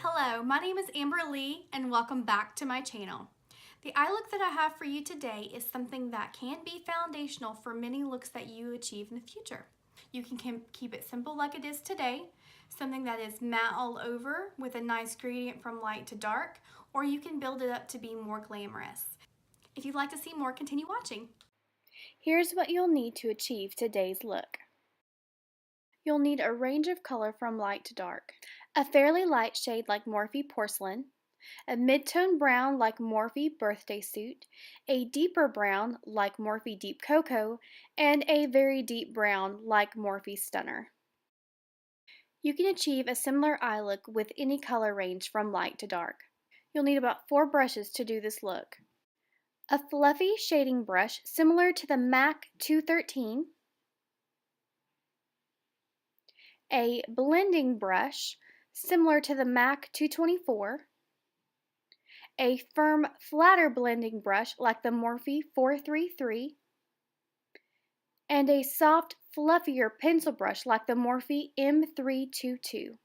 Hello, my name is Amber Leigh and welcome back to my channel. The eye look that I have for you today is something that can be foundational for many looks that you achieve in the future. You can keep it simple like it is today, something that is matte all over with a nice gradient from light to dark, or you can build it up to be more glamorous. If you'd like to see more, continue watching. Here's what you'll need to achieve today's look. You'll need a range of color from light to dark, a fairly light shade like Morphe Porcelain, a mid-tone brown like Morphe Birthday Suit, a deeper brown like Morphe Deep Cocoa, and a very deep brown like Morphe Stunner. You can achieve a similar eye look with any color range from light to dark. You'll need about 4 brushes to do this look. A fluffy shading brush similar to the MAC 213, a blending brush similar to the MAC 224, a firm, flatter blending brush like the Morphe 433, and a soft, fluffier pencil brush like the Morphe M322.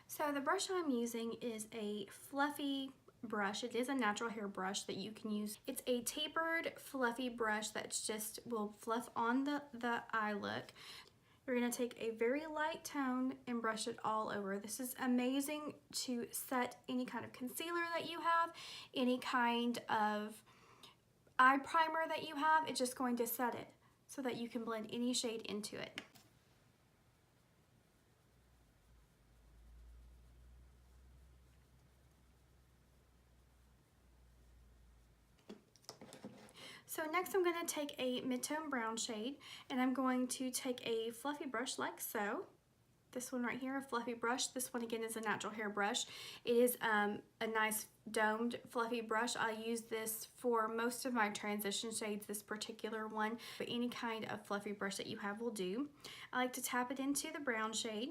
So the brush I'm using is a fluffy brush. It is a natural hair brush that you can use. It's a tapered, fluffy brush that just will fluff on the eye look. You're going to take a very light tone and brush it all over. This is amazing to set any kind of concealer that you have, any kind of eye primer that you have. It's just going to set it so that you can blend any shade into it. So next I'm going to take a mid-tone brown shade and I'm going to take a fluffy brush like so. This one right here, a fluffy brush. This one again is a natural hair brush. It is a nice domed fluffy brush. I use this for most of my transition shades, this particular one, but any kind of fluffy brush that you have will do. I like to tap it into the brown shade.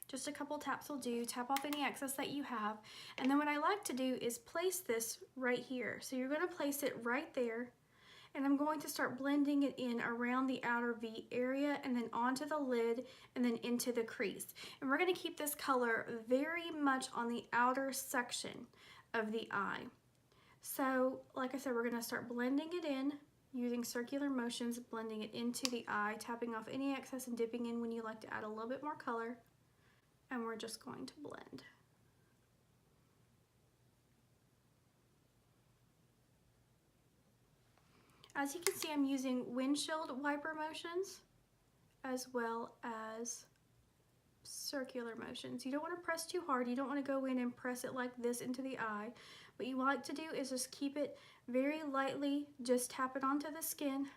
Just a couple taps will do. Tap off any excess that you have. And then what I like to do is place this right here. So you're going to place it right there. And I'm going to start blending it in around the outer V area and then onto the lid and then into the crease. And we're going to keep this color very much on the outer section of the eye. So like I said, we're going to start blending it in using circular motions, blending it into the eye, tapping off any excess and dipping in when you like to add a little bit more color. And we're just going to blend. As you can see, I'm using windshield wiper motions as well as circular motions. You don't want to press too hard. You don't want to go in and press it like this into the eye. What you like to do is just keep it very lightly, just tap it onto the skin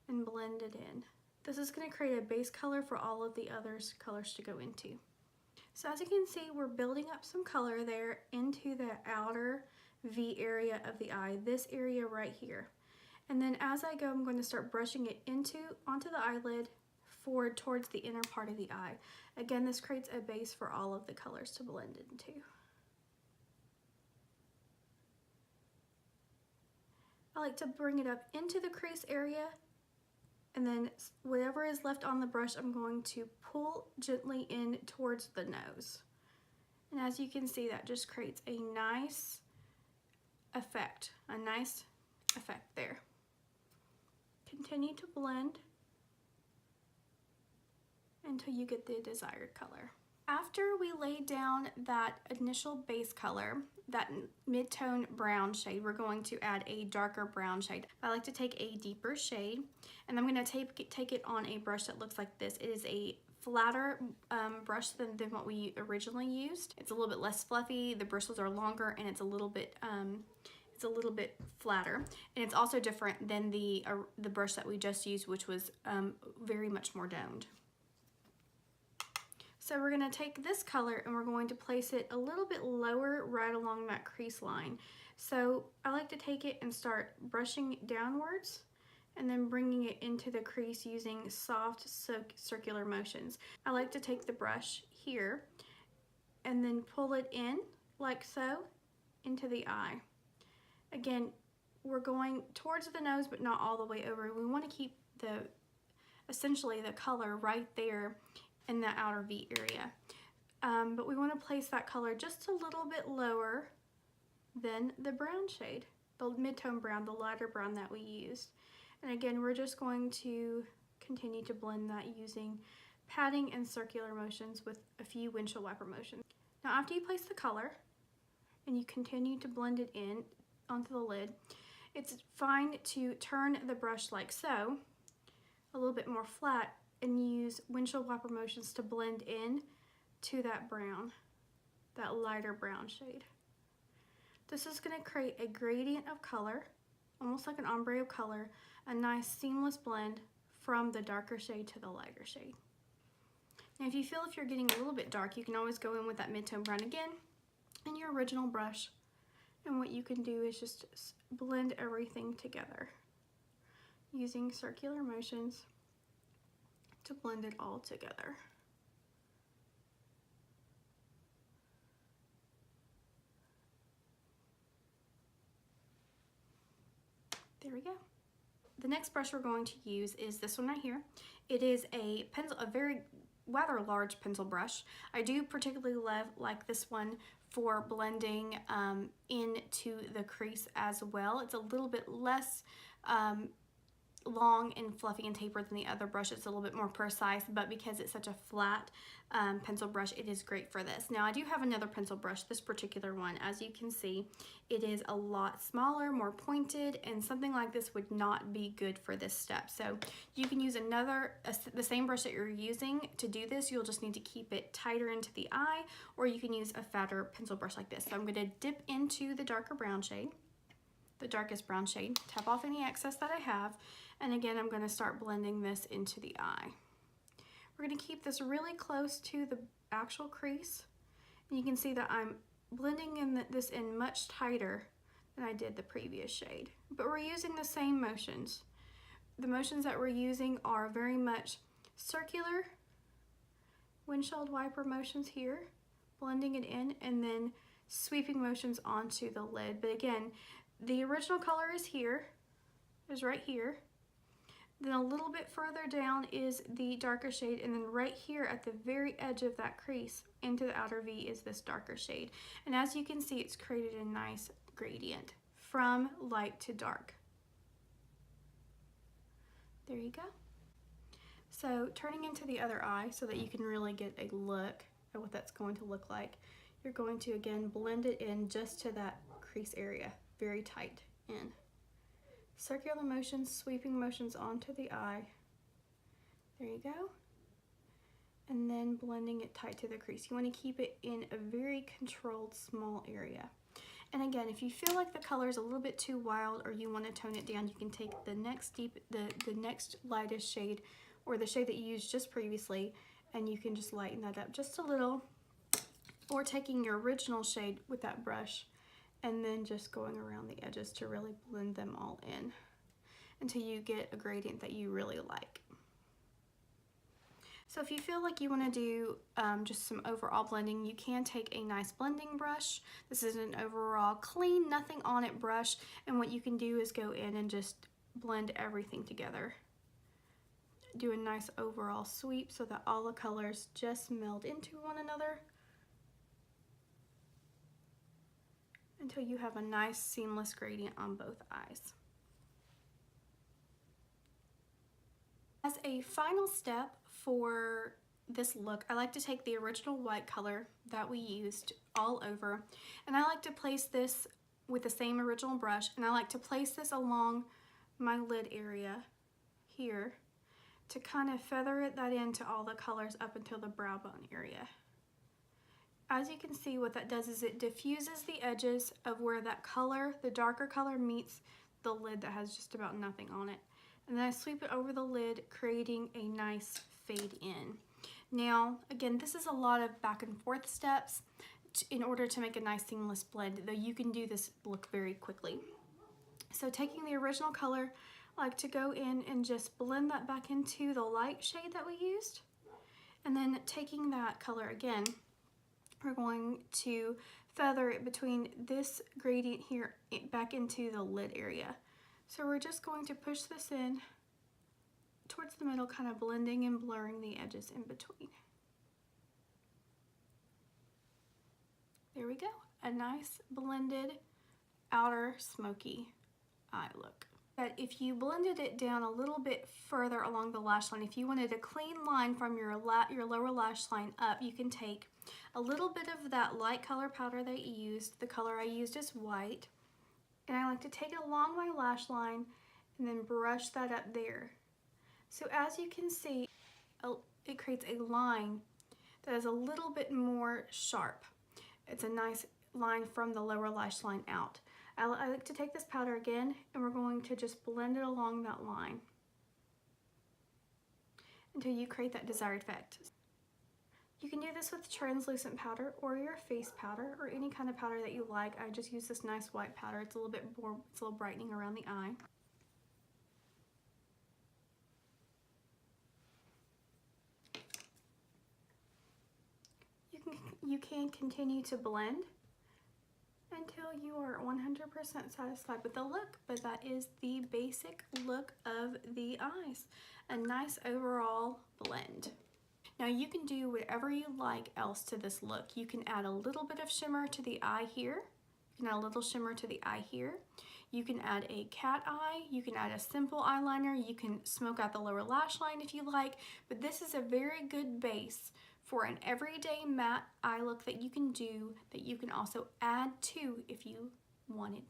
and blend it in. This is going to create a base color for all of the other colors to go into. So as you can see, we're building up some color there into the outer V area of the eye, this area right here. And then as I go, I'm going to start brushing it onto the eyelid forward towards the inner part of the eye. Again, this creates a base for all of the colors to blend into. I like to bring it up into the crease area, and then whatever is left on the brush, I'm going to pull gently in towards the nose. And as you can see, that just creates a nice effect there. Continue to blend until you get the desired color. After we lay down that initial base color, that mid-tone brown shade, we're going to add a darker brown shade. I like to take a deeper shade, and I'm going to take it on a brush that looks like this. It is a flatter brush than what we originally used. It's a little bit less fluffy, the bristles are longer, and it's a little bit flatter. And it's also different than the brush that we just used, which was very much more domed. So we're going to take this color and we're going to place it a little bit lower right along that crease line. So I like to take it and start brushing downwards and then bringing it into the crease using soft circular motions. I like to take the brush here and then pull it in like so into the eye. Again, we're going towards the nose but not all the way over. We want to keep essentially the color right there in the outer V area. but we want to place that color just a little bit lower than the brown shade, the mid-tone brown, the lighter brown that we used. And again, we're just going to continue to blend that using patting and circular motions with a few windshield wiper motions. Now after you place the color and you continue to blend it in onto the lid, it's fine to turn the brush like so, a little bit more flat, and use windshield wiper motions to blend in to that brown, that lighter brown shade. This is going to create a gradient of color, almost like an ombre of color, a nice seamless blend from the darker shade to the lighter shade. Now if you feel if you're getting a little bit dark, you can always go in with that mid-tone brown again in your original brush, and what you can do is just blend everything together using circular motions to blend it all together. There we go. The next brush we're going to use is this one right here. It is a pencil, a very rather large pencil brush. I do particularly like this one for blending into the crease as well. It's a little bit less long and fluffy and tapered than the other brush. It's a little bit more precise, but because it's such a flat pencil brush, it is great for this. Now I do have another pencil brush, this particular one. As you can see, it is a lot smaller, more pointed, and something like this would not be good for this step. So you can use the same brush that you're using to do this. You'll just need to keep it tighter into the eye, or you can use a fatter pencil brush like this. So I'm going to dip into the darker brown shade, the darkest brown shade, tap off any excess that I have, and again I'm going to start blending this into the eye. We're going to keep this really close to the actual crease, and you can see that I'm blending in this in much tighter than I did the previous shade, but we're using the same motions. The motions that we're using are very much circular windshield wiper motions here, blending it in, and then sweeping motions onto the lid. But again, the original color is here, is right here. Then a little bit further down is the darker shade, and then right here at the very edge of that crease into the outer V is this darker shade. And as you can see, it's created a nice gradient from light to dark. There you go. So turning into the other eye so that you can really get a look at what that's going to look like, you're going to again blend it in just to that crease area, very tight in. Circular motions, sweeping motions onto the eye. There you go. And then blending it tight to the crease. You want to keep it in a very controlled small area. And again, if you feel like the color is a little bit too wild or you want to tone it down, you can take the next the next lightest shade, or the shade that you used just previously, and you can just lighten that up just a little, or taking your original shade with that brush and then just going around the edges to really blend them all in until you get a gradient that you really like. So if you feel like you want to do just some overall blending, you can take a nice blending brush. This is an overall clean, nothing on it brush, and what you can do is go in and just blend everything together. Do a nice overall sweep so that all the colors just meld into one another until you have a nice seamless gradient on both eyes. As a final step for this look, I like to take the original white color that we used all over, and I like to place this with the same original brush, and I like to place this along my lid area here to kind of feather that into all the colors up until the brow bone area. As you can see, what that does is it diffuses the edges of where that color, the darker color, meets the lid that has just about nothing on it. And then I sweep it over the lid, creating a nice fade in. Now, again, this is a lot of back and forth steps in order to make a nice seamless blend, though you can do this look very quickly. So taking the original color, I like to go in and just blend that back into the light shade that we used. And then taking that color again, we're going to feather it between this gradient here back into the lid area. So we're just going to push this in towards the middle, kind of blending and blurring the edges in between. There we go. A nice blended outer smoky eye look. But if you blended it down a little bit further along the lash line, if you wanted a clean line from your lower lash line up, you can take a little bit of that light color powder that you used. The color I used is white. And I like to take it along my lash line and then brush that up there. So as you can see, it creates a line that is a little bit more sharp. It's a nice line from the lower lash line out. I like to take this powder again, and we're going to just blend it along that line until you create that desired effect. You can do this with translucent powder or your face powder or any kind of powder that you like. I just use this nice white powder. It's a little bit more, it's a little brightening around the eye. You can continue to blend until you are 100% satisfied with the look, but that is the basic look of the eyes. A nice overall blend. Now you can do whatever you like else to this look. You can add a little bit of shimmer to the eye here. You can add a little shimmer to the eye here. You can add a cat eye. You can add a simple eyeliner. You can smoke out the lower lash line if you like, but this is a very good base for an everyday matte eye look that you can do, that you can also add to if you wanted.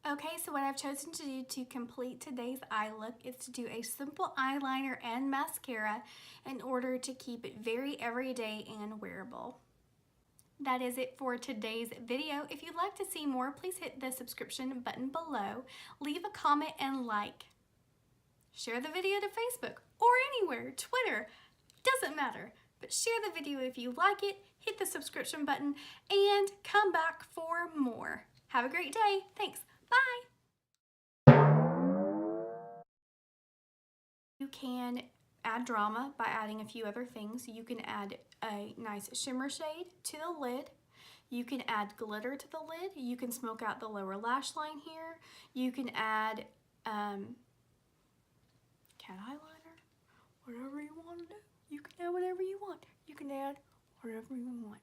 Okay, so what I've chosen to do to complete today's eye look is to do a simple eyeliner and mascara in order to keep it very everyday and wearable. That is it for today's video. If you'd like to see more, please hit the subscription button below, leave a comment and like. Share the video to Facebook or anywhere, Twitter, doesn't matter. But share the video if you like it, hit the subscription button, and come back for more. Have a great day. Thanks. Bye. You can add drama by adding a few other things. You can add a nice shimmer shade to the lid. You can add glitter to the lid. You can smoke out the lower lash line here. You can add cat eyeliner, whatever you want to do. You can add whatever you want. You can add whatever you want.